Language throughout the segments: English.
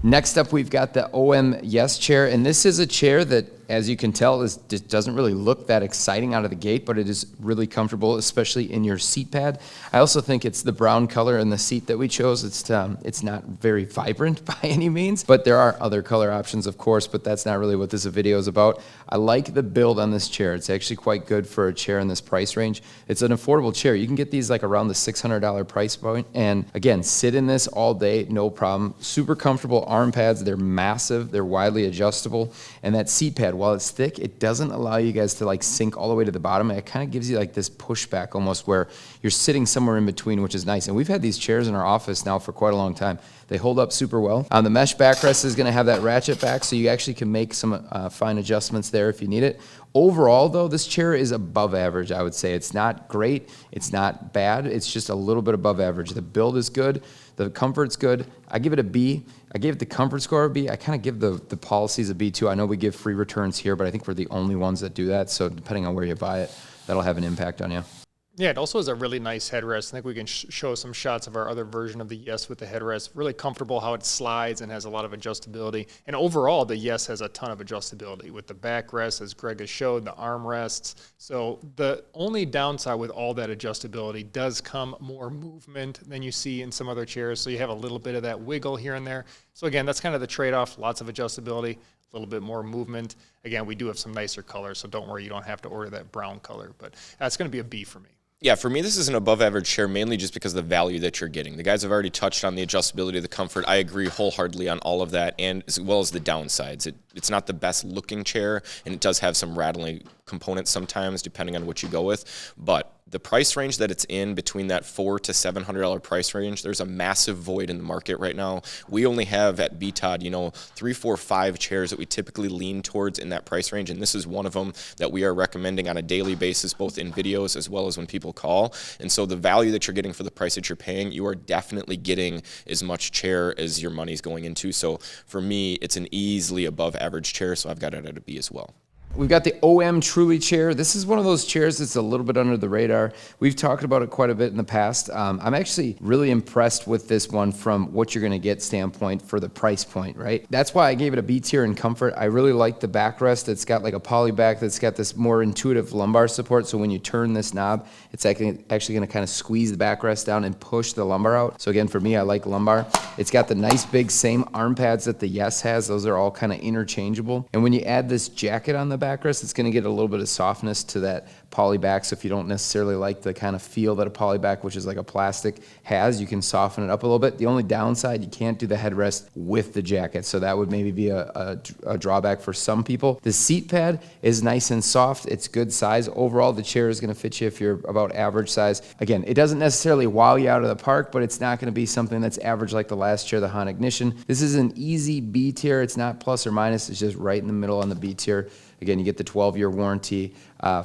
Next up, we've got the OM Yes chair, and this is a chair that, as you can tell, just doesn't really look that exciting out of the gate, but it is really comfortable, especially in your seat pad. I also think it's the brown color in the seat that we chose. It's not very vibrant by any means, but there are other color options, of course, but that's not really what this video is about. I like the build on this chair. It's actually quite good for a chair in this price range. It's an affordable chair. You can get these like around the $600 price point, and again, sit in this all day, no problem. Super comfortable arm pads. They're massive. They're widely adjustable, and that seat pad, while it's thick, it doesn't allow you guys to like sink all the way to the bottom. It kind of gives you like this pushback almost where you're sitting somewhere in between, which is nice. And we've had these chairs in our office now for quite a long time. They hold up super well. The mesh backrest is going to have that ratchet back, so you actually can make some fine adjustments there if you need it. Overall, though, this chair is above average, I would say. It's not great. It's not bad. It's just a little bit above average. The build is good. The comfort's good. I give it a B. I gave the comfort score a B. I kind of give the policies a B too. I know we give free returns here, but I think we're the only ones that do that. So depending on where you buy it, that'll have an impact on you. Yeah, it also has a really nice headrest. I think we can show some shots of our other version of the Yes with the headrest. Really comfortable how it slides and has a lot of adjustability. And overall, the Yes has a ton of adjustability with the backrest, as Greg has showed, the armrests. So the only downside with all that adjustability does come more movement than you see in some other chairs. So you have a little bit of that wiggle here and there. So again, that's kind of the trade-off. Lots of adjustability, a little bit more movement. Again, we do have some nicer colors, so don't worry, you don't have to order that brown color. But that's going to be a B for me. Yeah, for me, this is an above-average chair, mainly just because of the value that you're getting. The guys have already touched on the adjustability, the comfort. I agree wholeheartedly on all of that, and as well as the downsides. It's not the best-looking chair, and it does have some rattling components sometimes, depending on what you go with. But the price range that it's in, between that $400 to $700 price range, there's a massive void in the market right now. We only have at BTOD, 3, 4, 5 chairs that we typically lean towards in that price range, and this is one of them that we are recommending on a daily basis, both in videos as well as when people call. And so the value that you're getting for the price that you're paying, you are definitely getting as much chair as your money's going into. So for me, it's an easily above average chair, so I've got it at a B as well. We've got the OM Truly chair. This is one of those chairs that's a little bit under the radar. We've talked about it quite a bit in the past. I'm actually really impressed with this one from what you're gonna get standpoint for the price point, right? That's why I gave it a B tier in comfort. I really like the backrest. It's got like a poly back that's got this more intuitive lumbar support. So when you turn this knob, it's actually gonna kind of squeeze the backrest down and push the lumbar out. So again, for me, I like lumbar. It's got the nice big same arm pads that the Yes has. Those are all kind of interchangeable. And when you add this jacket on the backrest, it's going to get a little bit of softness to that poly back. So if you don't necessarily like the kind of feel that a poly back, which is like a plastic, has, you can soften it up a little bit. The only downside, you can't do the headrest with the jacket. So that would maybe be a drawback for some people. The seat pad is nice and soft. It's good size. Overall, the chair is going to fit you if you're about average size. Again, it doesn't necessarily wow you out of the park, but it's not going to be something that's average like the last chair, the Han Ignition. This is an easy B tier. It's not plus or minus. It's just right in the middle on the B tier. Again, you get the 12-year warranty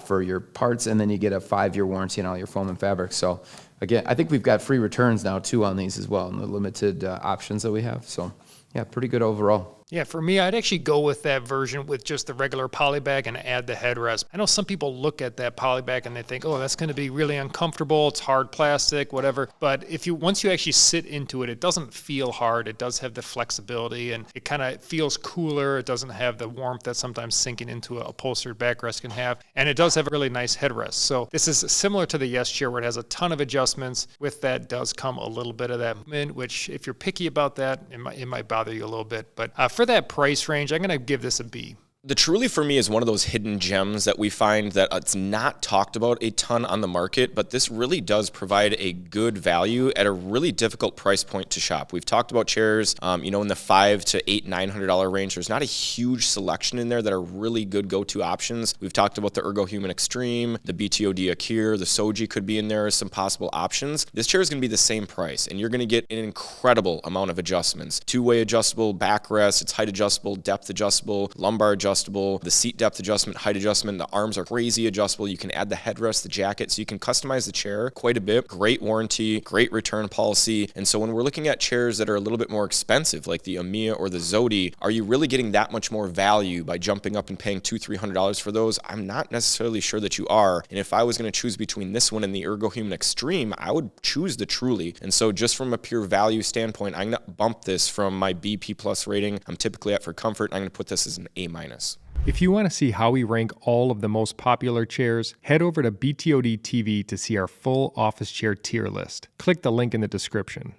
for your parts, and then you get a 5-year warranty on all your foam and fabric. So again, I think we've got free returns now too on these as well, and the limited options that we have. So yeah, pretty good overall. Yeah, for me, I'd actually go with that version with just the regular poly back and add the headrest. I know some people look at that poly back and they think, oh, that's going to be really uncomfortable. It's hard plastic, whatever. But once you actually sit into it, it doesn't feel hard. It does have the flexibility, and it kind of feels cooler. It doesn't have the warmth that sometimes sinking into a upholstered backrest can have. And it does have a really nice headrest. So this is similar to the Yes chair where it has a ton of adjustments. With that does come a little bit of that movement, which if you're picky about that, it might bother you a little bit. But for that price range, I'm going to give this a B. The Truly for me is one of those hidden gems that we find that it's not talked about a ton on the market, but this really does provide a good value at a really difficult price point to shop. We've talked about chairs, in the $500 to $900 range. There's not a huge selection in there that are really good go-to options. We've talked about the ErgoHuman Extreme, the BTOD Akir, the Soji could be in there as some possible options. This chair is going to be the same price, and you're going to get an incredible amount of adjustments. Two-way adjustable backrest, it's height adjustable, depth adjustable, lumbar adjustable, adjustable. The seat depth adjustment, height adjustment, the arms are crazy adjustable. You can add the headrest, the jacket, so you can customize the chair quite a bit. Great warranty, great return policy. And so when we're looking at chairs that are a little bit more expensive, like the Amiya or the Zodi, are you really getting that much more value by jumping up and paying $200-300 for those? I'm not necessarily sure that you are. And if I was going to choose between this one and the ErgoHuman Extreme, I would choose the Truly. And so just from a pure value standpoint, I'm going to bump this from my BP plus rating I'm typically at for comfort. I'm going to put this as an A-. If you want to see how we rank all of the most popular chairs, head over to BTODtv to see our full office chair tier list. Click the link in the description.